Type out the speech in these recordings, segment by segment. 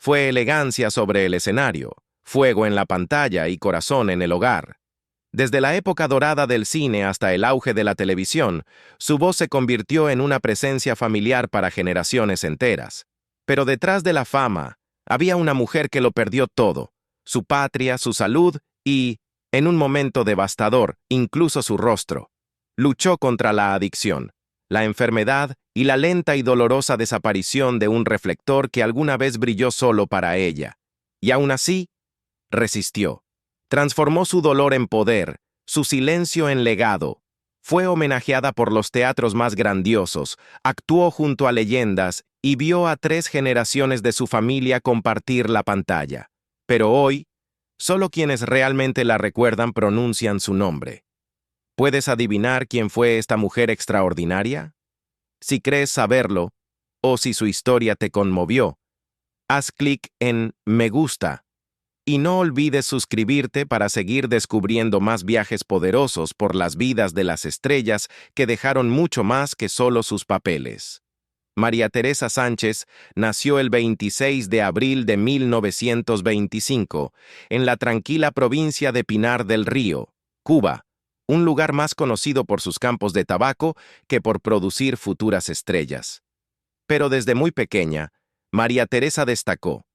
Fue elegancia sobre el escenario, fuego en la pantalla y corazón en el hogar. Desde la época dorada del cine hasta el auge de la televisión, su voz se convirtió en una presencia familiar para generaciones enteras. Pero detrás de la fama, había una mujer que lo perdió todo: su patria, su salud y, en un momento devastador, incluso su rostro. Luchó contra la adicción, la enfermedad y la lenta y dolorosa desaparición de un reflector que alguna vez brilló solo para ella. Y aún así, resistió. Transformó su dolor en poder, su silencio en legado. Fue homenajeada por los teatros más grandiosos, actuó junto a leyendas y vio a 3 generaciones de su familia compartir la pantalla. Pero hoy, solo quienes realmente la recuerdan pronuncian su nombre. ¿Puedes adivinar quién fue esta mujer extraordinaria? Si crees saberlo, o si su historia te conmovió, haz clic en Me gusta. Y no olvides suscribirte para seguir descubriendo más viajes poderosos por las vidas de las estrellas que dejaron mucho más que solo sus papeles. María Teresa Sánchez nació el 26 de abril de 1925 en la tranquila provincia de Pinar del Río, Cuba, un lugar más conocido por sus campos de tabaco que por producir futuras estrellas. Pero desde muy pequeña, María Teresa destacó.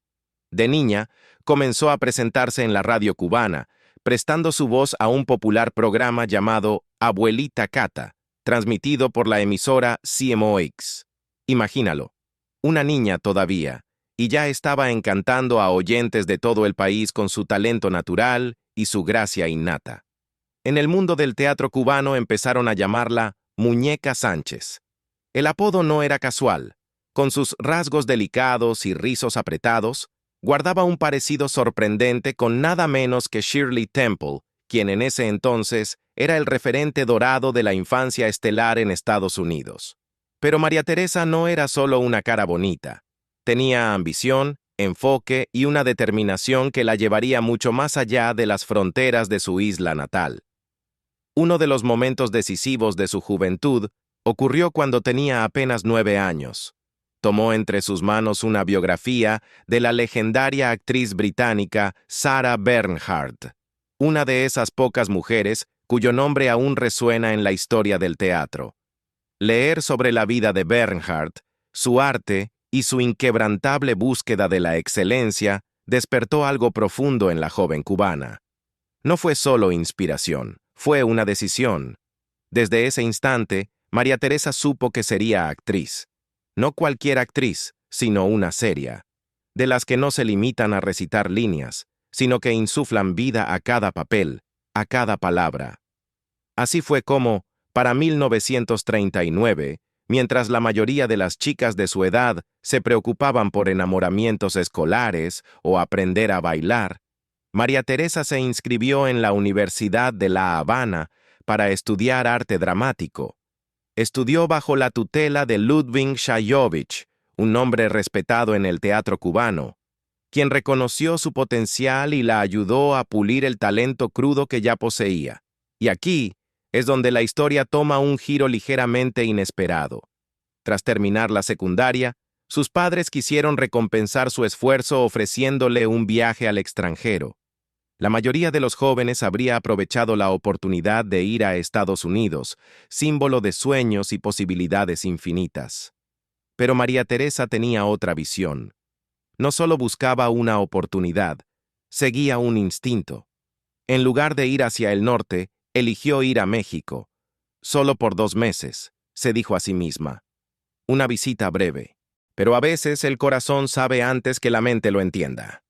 De niña, comenzó a presentarse en la radio cubana, prestando su voz a un popular programa llamado Abuelita Cata, transmitido por la emisora CMOX. Imagínalo, una niña todavía, y ya estaba encantando a oyentes de todo el país con su talento natural y su gracia innata. En el mundo del teatro cubano empezaron a llamarla Muñeca Sánchez. El apodo no era casual. Con sus rasgos delicados y rizos apretados, guardaba un parecido sorprendente con nada menos que Shirley Temple, quien en ese entonces era el referente dorado de la infancia estelar en Estados Unidos. Pero María Teresa no era solo una cara bonita. Tenía ambición, enfoque y una determinación que la llevaría mucho más allá de las fronteras de su isla natal. Uno de los momentos decisivos de su juventud ocurrió cuando tenía apenas 9 años. Tomó entre sus manos una biografía de la legendaria actriz británica Sarah Bernhardt, una de esas pocas mujeres cuyo nombre aún resuena en la historia del teatro. Leer sobre la vida de Bernhardt, su arte y su inquebrantable búsqueda de la excelencia despertó algo profundo en la joven cubana. No fue solo inspiración, fue una decisión. Desde ese instante, María Teresa supo que sería actriz. No cualquier actriz, sino una seria, de las que no se limitan a recitar líneas, sino que insuflan vida a cada papel, a cada palabra. Así fue como, para 1939, mientras la mayoría de las chicas de su edad se preocupaban por enamoramientos escolares o aprender a bailar, María Teresa se inscribió en la Universidad de La Habana para estudiar arte dramático. Estudió bajo la tutela de Ludwig Shayovich, un hombre respetado en el teatro cubano, quien reconoció su potencial y la ayudó a pulir el talento crudo que ya poseía. Y aquí es donde la historia toma un giro ligeramente inesperado. Tras terminar la secundaria, sus padres quisieron recompensar su esfuerzo ofreciéndole un viaje al extranjero. La mayoría de los jóvenes habría aprovechado la oportunidad de ir a Estados Unidos, símbolo de sueños y posibilidades infinitas. Pero María Teresa tenía otra visión. No solo buscaba una oportunidad, seguía un instinto. En lugar de ir hacia el norte, eligió ir a México. Solo por 2 meses, se dijo a sí misma. Una visita breve. Pero a veces el corazón sabe antes que la mente lo entienda.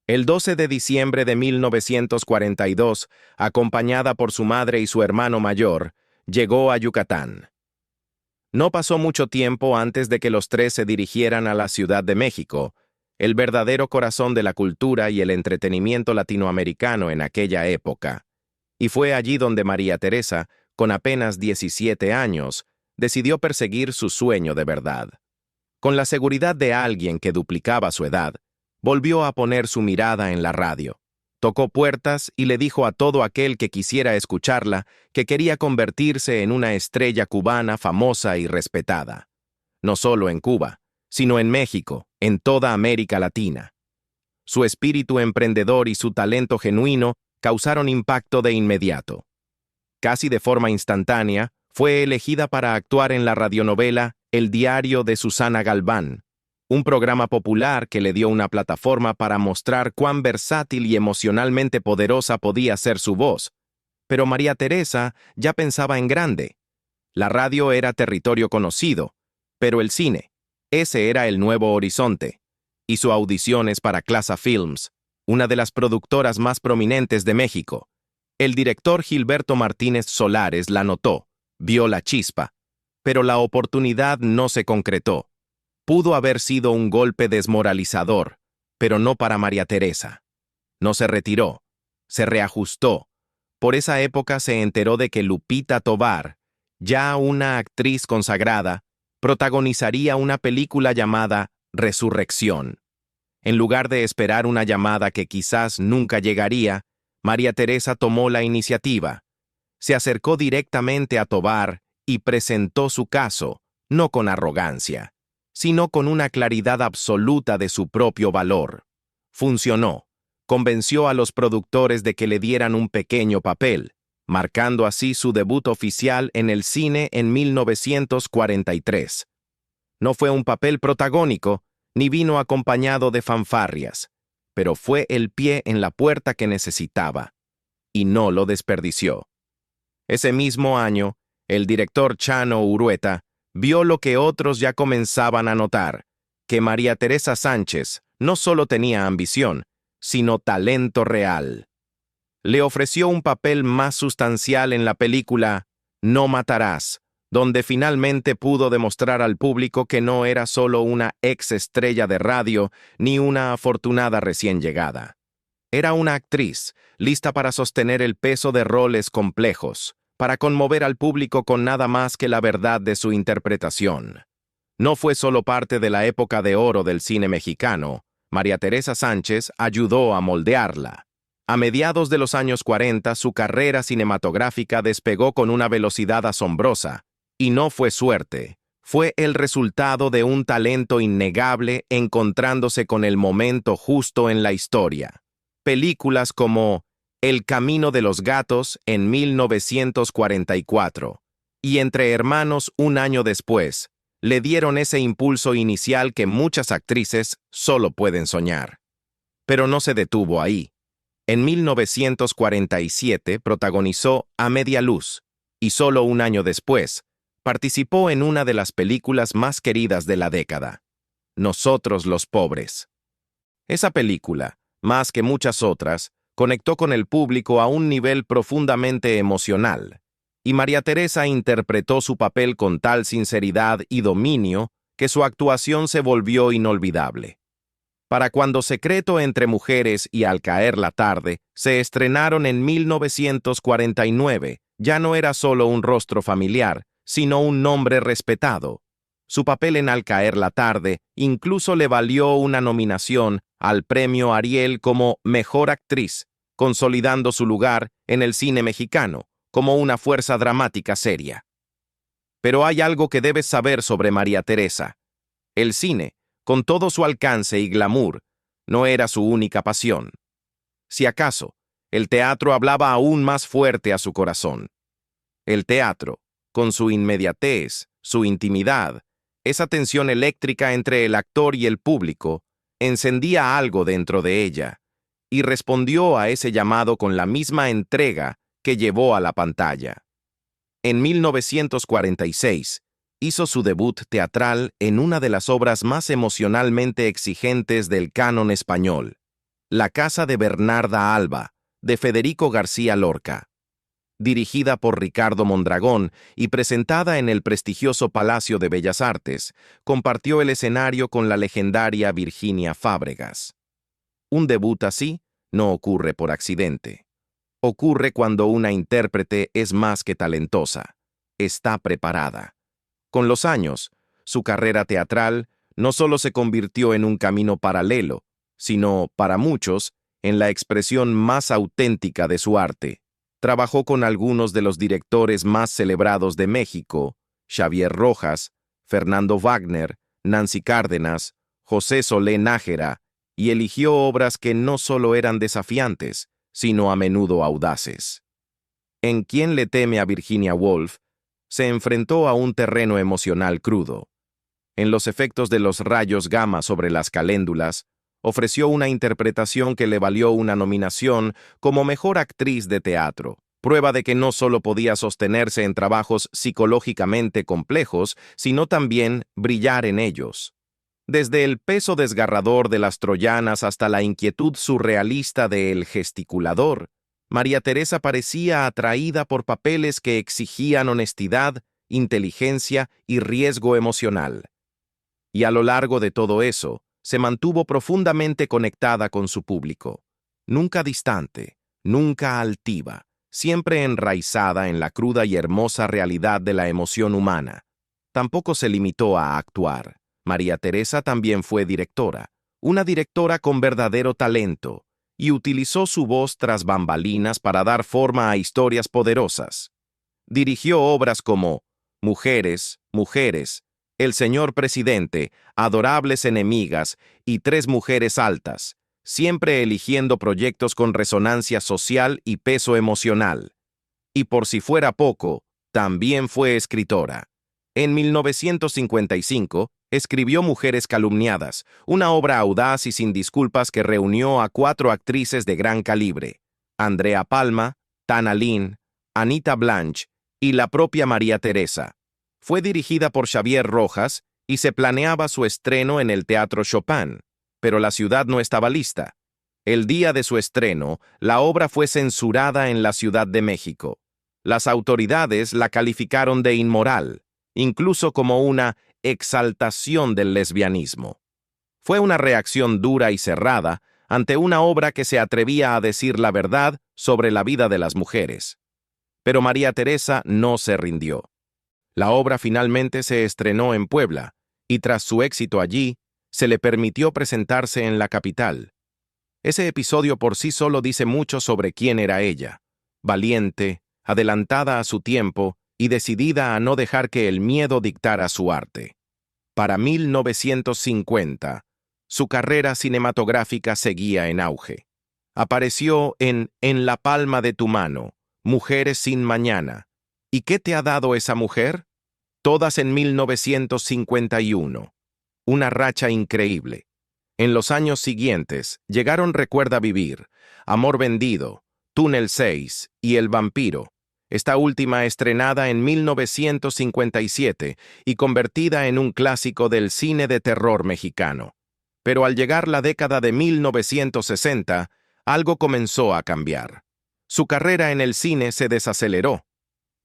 El 12 de diciembre de 1942, acompañada por su madre y su hermano mayor, llegó a Yucatán. No pasó mucho tiempo antes de que los 3 se dirigieran a la Ciudad de México, el verdadero corazón de la cultura y el entretenimiento latinoamericano en aquella época. Y fue allí donde María Teresa, con apenas 17 años, decidió perseguir su sueño de verdad. Con la seguridad de alguien que duplicaba su edad, volvió a poner su mirada en la radio. Tocó puertas y le dijo a todo aquel que quisiera escucharla que quería convertirse en una estrella cubana famosa y respetada. No solo en Cuba, sino en México, en toda América Latina. Su espíritu emprendedor y su talento genuino causaron impacto de inmediato. Casi de forma instantánea, fue elegida para actuar en la radionovela El diario de Susana Galván, un programa popular que le dio una plataforma para mostrar cuán versátil y emocionalmente poderosa podía ser su voz. Pero María Teresa ya pensaba en grande. La radio era territorio conocido, pero el cine, ese era el nuevo horizonte. Hizo audiciones para Clasa Films, una de las productoras más prominentes de México. El director Gilberto Martínez Solares la notó, vio la chispa, pero la oportunidad no se concretó. Pudo haber sido un golpe desmoralizador, pero no para María Teresa. No se retiró, se reajustó. Por esa época se enteró de que Lupita Tovar, ya una actriz consagrada, protagonizaría una película llamada Resurrección. En lugar de esperar una llamada que quizás nunca llegaría, María Teresa tomó la iniciativa. Se acercó directamente a Tovar y presentó su caso, no con arrogancia, sino con una claridad absoluta de su propio valor. Funcionó. Convenció a los productores de que le dieran un pequeño papel, marcando así su debut oficial en el cine en 1943. No fue un papel protagónico, ni vino acompañado de fanfarrias, pero fue el pie en la puerta que necesitaba, y no lo desperdició. Ese mismo año, el director Chano Urueta vio lo que otros ya comenzaban a notar, que María Teresa Sánchez no solo tenía ambición, sino talento real. Le ofreció un papel más sustancial en la película No matarás, donde finalmente pudo demostrar al público que no era solo una ex estrella de radio ni una afortunada recién llegada. Era una actriz, lista para sostener el peso de roles complejos, para conmover al público con nada más que la verdad de su interpretación. No fue solo parte de la época de oro del cine mexicano, María Teresa Sánchez ayudó a moldearla. A mediados de los años 40, su carrera cinematográfica despegó con una velocidad asombrosa, y no fue suerte, fue el resultado de un talento innegable encontrándose con el momento justo en la historia. Películas como El camino de los gatos en 1944 y Entre hermanos un año después, le dieron ese impulso inicial que muchas actrices solo pueden soñar. Pero no se detuvo ahí. En 1947 protagonizó A Media Luz, y solo un año después, participó en una de las películas más queridas de la década, Nosotros los pobres. Esa película, más que muchas otras, conectó con el público a un nivel profundamente emocional, y María Teresa interpretó su papel con tal sinceridad y dominio que su actuación se volvió inolvidable. Para cuando Secreto entre mujeres y Al caer la tarde se estrenaron en 1949, ya no era solo un rostro familiar, sino un nombre respetado. Su papel en Al caer la tarde incluso le valió una nominación al premio Ariel como Mejor Actriz, consolidando su lugar en el cine mexicano como una fuerza dramática seria. Pero hay algo que debes saber sobre María Teresa. El cine, con todo su alcance y glamour, no era su única pasión. Si acaso, el teatro hablaba aún más fuerte a su corazón. El teatro, con su inmediatez, su intimidad, esa tensión eléctrica entre el actor y el público, encendía algo dentro de ella, y respondió a ese llamado con la misma entrega que llevó a la pantalla. En 1946, hizo su debut teatral en una de las obras más emocionalmente exigentes del canon español, La casa de Bernarda Alba, de Federico García Lorca. Dirigida por Ricardo Mondragón y presentada en el prestigioso Palacio de Bellas Artes, compartió el escenario con la legendaria Virginia Fábregas. Un debut así no ocurre por accidente. Ocurre cuando una intérprete es más que talentosa, está preparada. Con los años, su carrera teatral no solo se convirtió en un camino paralelo, sino, para muchos, en la expresión más auténtica de su arte. Trabajó con algunos de los directores más celebrados de México, Xavier Rojas, Fernando Wagner, Nancy Cárdenas, José Solé Nájera, y eligió obras que no solo eran desafiantes, sino a menudo audaces. En Quién le teme a Virginia Woolf, se enfrentó a un terreno emocional crudo. En los efectos de los rayos gamma sobre las caléndulas, ofreció una interpretación que le valió una nominación como mejor actriz de teatro, prueba de que no solo podía sostenerse en trabajos psicológicamente complejos, sino también brillar en ellos. Desde el peso desgarrador de las troyanas hasta la inquietud surrealista de El gesticulador, María Teresa parecía atraída por papeles que exigían honestidad, inteligencia y riesgo emocional. Y a lo largo de todo eso, se mantuvo profundamente conectada con su público, nunca distante, nunca altiva, siempre enraizada en la cruda y hermosa realidad de la emoción humana. Tampoco se limitó a actuar. María Teresa también fue directora, una directora con verdadero talento, y utilizó su voz tras bambalinas para dar forma a historias poderosas. Dirigió obras como Mujeres, Mujeres, El señor presidente, Adorables enemigas y Tres mujeres altas, siempre eligiendo proyectos con resonancia social y peso emocional. Y por si fuera poco, también fue escritora. En 1955, escribió Mujeres calumniadas, una obra audaz y sin disculpas que reunió a 4 actrices de gran calibre: Andrea Palma, Tana Lynn, Anita Blanch y la propia María Teresa. Fue dirigida por Xavier Rojas y se planeaba su estreno en el Teatro Chopin, pero la ciudad no estaba lista. El día de su estreno, la obra fue censurada en la Ciudad de México. Las autoridades la calificaron de inmoral, incluso como una exaltación del lesbianismo. Fue una reacción dura y cerrada ante una obra que se atrevía a decir la verdad sobre la vida de las mujeres. Pero María Teresa no se rindió. La obra finalmente se estrenó en Puebla, y tras su éxito allí, se le permitió presentarse en la capital. Ese episodio por sí solo dice mucho sobre quién era ella: valiente, adelantada a su tiempo y decidida a no dejar que el miedo dictara su arte. Para 1950, su carrera cinematográfica seguía en auge. Apareció en la palma de tu mano, Mujeres sin mañana. ¿Y qué te ha dado esa mujer? Todas en 1951. Una racha increíble. En los años siguientes llegaron Recuerda vivir, Amor vendido, Túnel 6 y El vampiro, esta última estrenada en 1957 y convertida en un clásico del cine de terror mexicano. Pero al llegar la década de 1960, algo comenzó a cambiar. Su carrera en el cine se desaceleró.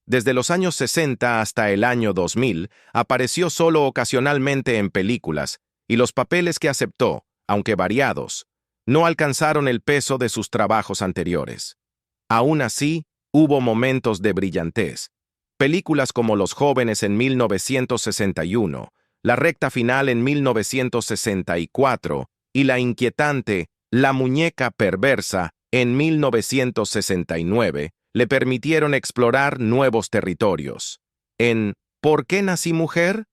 Desde los años 60 hasta el año 2000, apareció solo ocasionalmente en películas, y los papeles que aceptó, aunque variados, no alcanzaron el peso de sus trabajos anteriores. Aún así, hubo momentos de brillantez. Películas como Los jóvenes en 1961, La recta final en 1964 y la inquietante La muñeca perversa en 1969 le permitieron explorar nuevos territorios. En ¿Por qué nací mujer?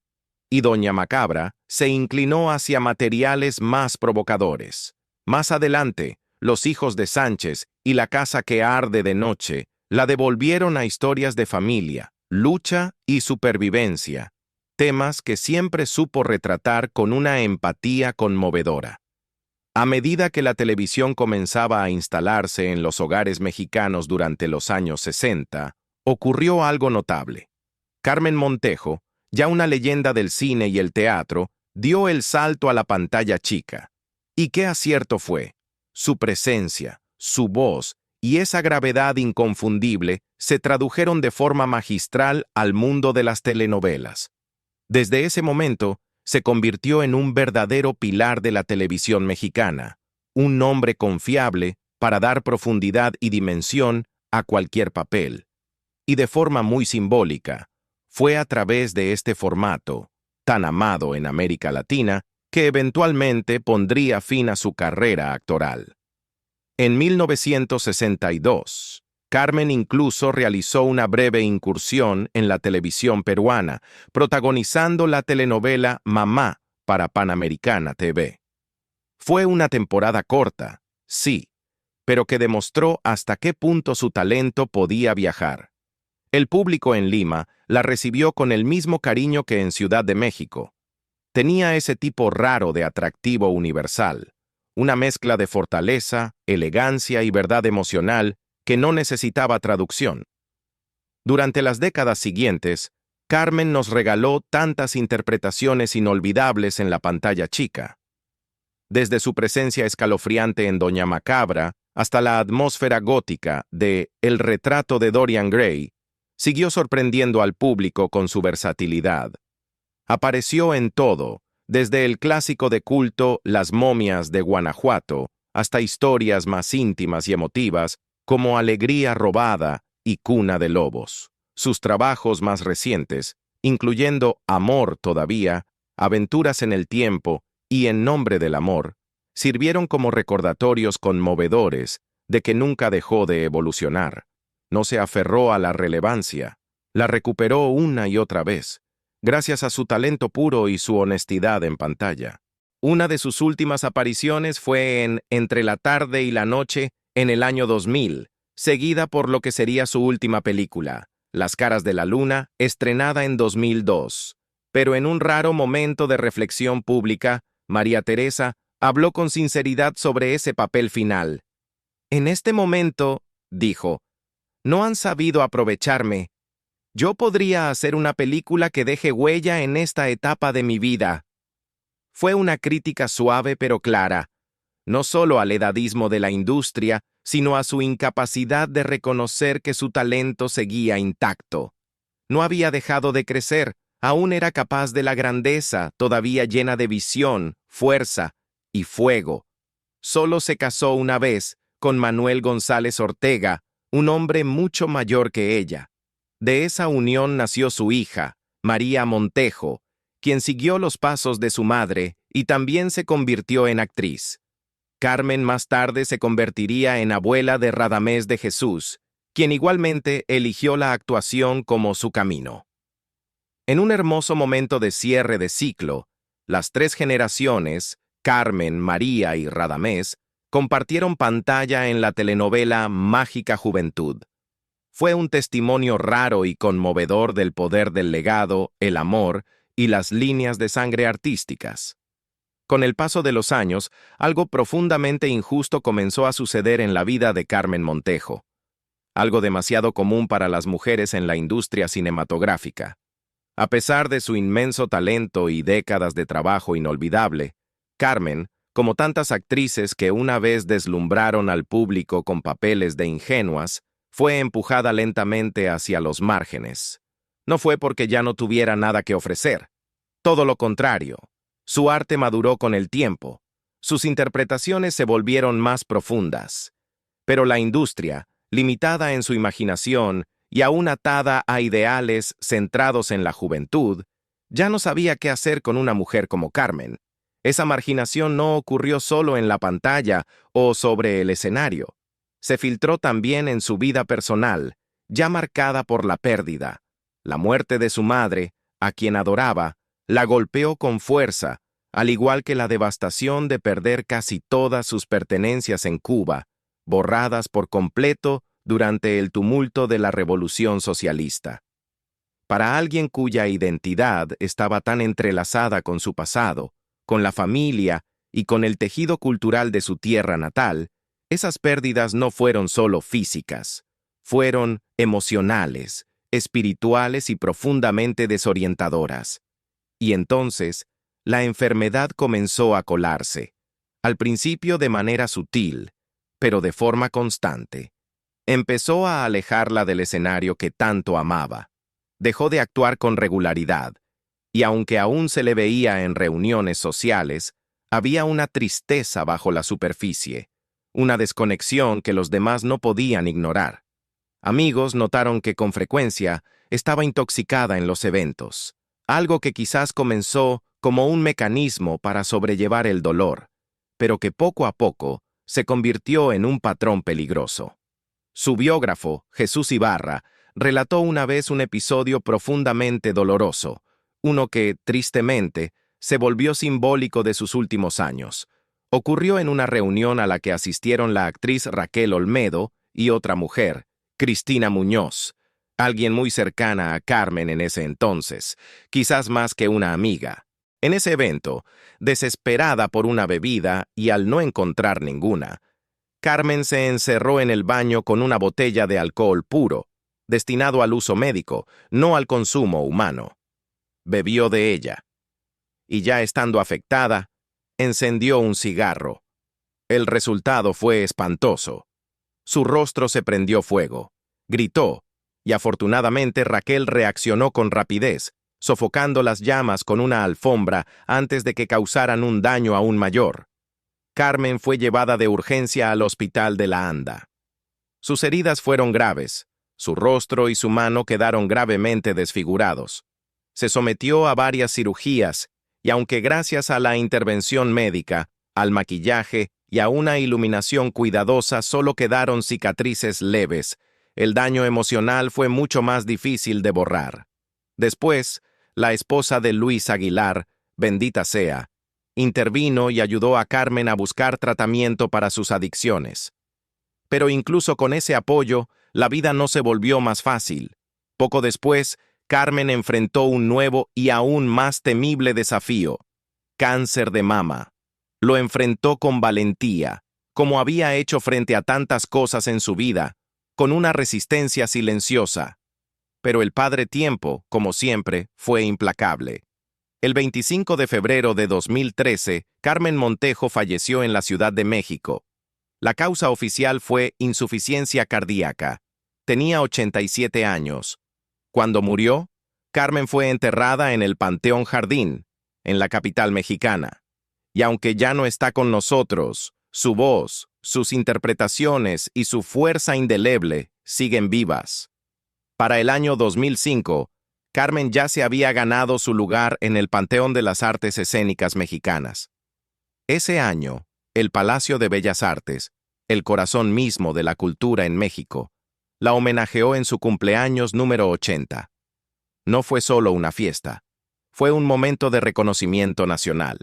Y Doña Macabra se inclinó hacia materiales más provocadores. Más adelante, Los hijos de Sánchez y La casa que arde de noche la devolvieron a historias de familia, lucha y supervivencia, temas que siempre supo retratar con una empatía conmovedora. A medida que la televisión comenzaba a instalarse en los hogares mexicanos durante los años 60, ocurrió algo notable. Carmen Montejo, ya una leyenda del cine y el teatro, dio el salto a la pantalla chica. ¿Y qué acierto fue? Su presencia, su voz y esa gravedad inconfundible se tradujeron de forma magistral al mundo de las telenovelas. Desde ese momento, se convirtió en un verdadero pilar de la televisión mexicana, un nombre confiable para dar profundidad y dimensión a cualquier papel. Y de forma muy simbólica, fue a través de este formato, tan amado en América Latina, que eventualmente pondría fin a su carrera actoral. En 1962, Carmen incluso realizó una breve incursión en la televisión peruana, protagonizando la telenovela Mamá, para Panamericana TV. Fue una temporada corta, sí, pero que demostró hasta qué punto su talento podía viajar. El público en Lima la recibió con el mismo cariño que en Ciudad de México. Tenía ese tipo raro de atractivo universal, una mezcla de fortaleza, elegancia y verdad emocional que no necesitaba traducción. Durante las décadas siguientes, Carmen nos regaló tantas interpretaciones inolvidables en la pantalla chica. Desde su presencia escalofriante en Doña Macabra hasta la atmósfera gótica de El retrato de Dorian Gray, siguió sorprendiendo al público con su versatilidad. Apareció en todo, desde el clásico de culto Las momias de Guanajuato hasta historias más íntimas y emotivas como Alegría robada y Cuna de lobos. Sus trabajos más recientes, incluyendo Amor todavía, Aventuras en el tiempo y En nombre del amor, sirvieron como recordatorios conmovedores de que nunca dejó de evolucionar. No se aferró a la relevancia, la recuperó una y otra vez, gracias a su talento puro y su honestidad en pantalla. Una de sus últimas apariciones fue en Entre la tarde y la noche en el año 2000, seguida por lo que sería su última película, Las caras de la luna, estrenada en 2002. Pero en un raro momento de reflexión pública, María Teresa habló con sinceridad sobre ese papel final. En este momento, dijo, no han sabido aprovecharme. Yo podría hacer una película que deje huella en esta etapa de mi vida. Fue una crítica suave pero clara, no solo al edadismo de la industria, sino a su incapacidad de reconocer que su talento seguía intacto. No había dejado de crecer, aún era capaz de la grandeza, todavía llena de visión, fuerza y fuego. Solo se casó una vez con Manuel González Ortega, un hombre mucho mayor que ella. De esa unión nació su hija, María Montejo, quien siguió los pasos de su madre y también se convirtió en actriz. Carmen más tarde se convertiría en abuela de Radamés de Jesús, quien igualmente eligió la actuación como su camino. En un hermoso momento de cierre de ciclo, las tres generaciones, Carmen, María y Radamés, compartieron pantalla en la telenovela Mágica Juventud. Fue un testimonio raro y conmovedor del poder del legado, el amor y las líneas de sangre artísticas. Con el paso de los años, algo profundamente injusto comenzó a suceder en la vida de Carmen Montejo. Algo demasiado común para las mujeres en la industria cinematográfica. A pesar de su inmenso talento y décadas de trabajo inolvidable, Carmen, como tantas actrices que una vez deslumbraron al público con papeles de ingenuas, fue empujada lentamente hacia los márgenes. No fue porque ya no tuviera nada que ofrecer. Todo lo contrario. Su arte maduró con el tiempo. Sus interpretaciones se volvieron más profundas. Pero la industria, limitada en su imaginación y aún atada a ideales centrados en la juventud, ya no sabía qué hacer con una mujer como Carmen. Esa marginación no ocurrió solo en la pantalla o sobre el escenario. Se filtró también en su vida personal, ya marcada por la pérdida. La muerte de su madre, a quien adoraba, la golpeó con fuerza, al igual que la devastación de perder casi todas sus pertenencias en Cuba, borradas por completo durante el tumulto de la Revolución Socialista. Para alguien cuya identidad estaba tan entrelazada con su pasado, con la familia y con el tejido cultural de su tierra natal, esas pérdidas no fueron solo físicas, fueron emocionales, espirituales y profundamente desorientadoras. Y entonces, la enfermedad comenzó a colarse, al principio de manera sutil, pero de forma constante. Empezó a alejarla del escenario que tanto amaba. Dejó de actuar con regularidad, y aunque aún se le veía en reuniones sociales, había una tristeza bajo la superficie, una desconexión que los demás no podían ignorar. Amigos notaron que con frecuencia estaba intoxicada en los eventos, algo que quizás comenzó como un mecanismo para sobrellevar el dolor, pero que poco a poco se convirtió en un patrón peligroso. Su biógrafo, Jesús Ibarra, relató una vez un episodio profundamente doloroso, uno que, tristemente, se volvió simbólico de sus últimos años. Ocurrió en una reunión a la que asistieron la actriz Raquel Olmedo y otra mujer, Cristina Muñoz, alguien muy cercana a Carmen en ese entonces, quizás más que una amiga. En ese evento, desesperada por una bebida y al no encontrar ninguna, Carmen se encerró en el baño con una botella de alcohol puro, destinado al uso médico, no al consumo humano. Bebió de ella. Y ya estando afectada, encendió un cigarro. El resultado fue espantoso. Su rostro se prendió fuego. Gritó, y afortunadamente Raquel reaccionó con rapidez, sofocando las llamas con una alfombra antes de que causaran un daño aún mayor. Carmen fue llevada de urgencia al hospital de la Anda. Sus heridas fueron graves. Su rostro y su mano quedaron gravemente desfigurados. Se sometió a varias cirugías, y aunque gracias a la intervención médica, al maquillaje y a una iluminación cuidadosa solo quedaron cicatrices leves, el daño emocional fue mucho más difícil de borrar. Después, la esposa de Luis Aguilar, bendita sea, intervino y ayudó a Carmen a buscar tratamiento para sus adicciones. Pero incluso con ese apoyo, la vida no se volvió más fácil. Poco después, Carmen enfrentó un nuevo y aún más temible desafío: cáncer de mama. Lo enfrentó con valentía, como había hecho frente a tantas cosas en su vida, con una resistencia silenciosa. Pero el Padre Tiempo, como siempre, fue implacable. El 25 de febrero de 2013, Carmen Montejo falleció en la Ciudad de México. La causa oficial fue insuficiencia cardíaca. Tenía 87 años. Cuando murió, Carmen fue enterrada en el Panteón Jardín, en la capital mexicana. Y aunque ya no está con nosotros, su voz, sus interpretaciones y su fuerza indeleble siguen vivas. Para el año 2005, Carmen ya se había ganado su lugar en el Panteón de las Artes Escénicas Mexicanas. Ese año, el Palacio de Bellas Artes, el corazón mismo de la cultura en México, la homenajeó en su cumpleaños número 80. No fue solo una fiesta, fue un momento de reconocimiento nacional.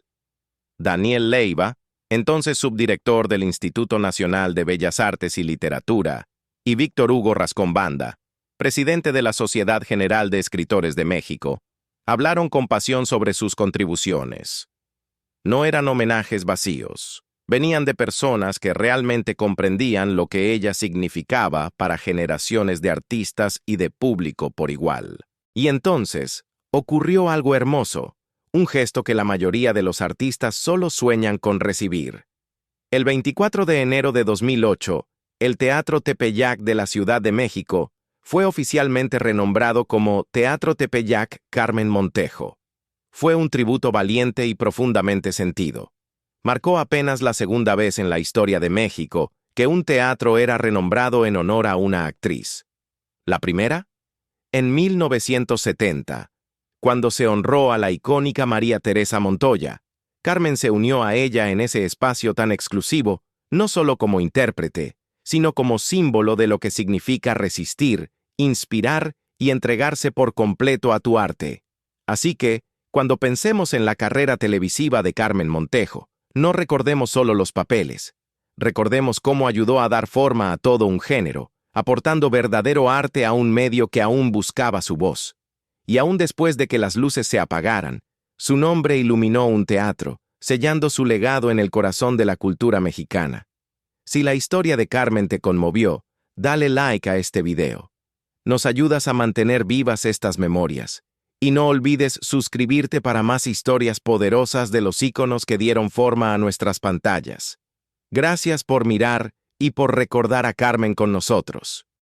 Daniel Leiva, entonces subdirector del Instituto Nacional de Bellas Artes y Literatura, y Víctor Hugo Rascón Banda, presidente de la Sociedad General de Escritores de México, hablaron con pasión sobre sus contribuciones. No eran homenajes vacíos. Venían de personas que realmente comprendían lo que ella significaba para generaciones de artistas y de público por igual. Y entonces, ocurrió algo hermoso, un gesto que la mayoría de los artistas solo sueñan con recibir. El 24 de enero de 2008, el Teatro Tepeyac de la Ciudad de México fue oficialmente renombrado como Teatro Tepeyac Carmen Montejo. Fue un tributo valiente y profundamente sentido. Marcó apenas la segunda vez en la historia de México que un teatro era renombrado en honor a una actriz. ¿La primera? En 1970, cuando se honró a la icónica María Teresa Montoya. Carmen se unió a ella en ese espacio tan exclusivo, no solo como intérprete, sino como símbolo de lo que significa resistir, inspirar y entregarse por completo a tu arte. Así que, cuando pensemos en la carrera televisiva de Carmen Montejo, no recordemos solo los papeles. Recordemos cómo ayudó a dar forma a todo un género, aportando verdadero arte a un medio que aún buscaba su voz. Y aún después de que las luces se apagaran, su nombre iluminó un teatro, sellando su legado en el corazón de la cultura mexicana. Si la historia de Carmen te conmovió, dale like a este video. Nos ayudas a mantener vivas estas memorias. Y no olvides suscribirte para más historias poderosas de los íconos que dieron forma a nuestras pantallas. Gracias por mirar y por recordar a Carmen con nosotros.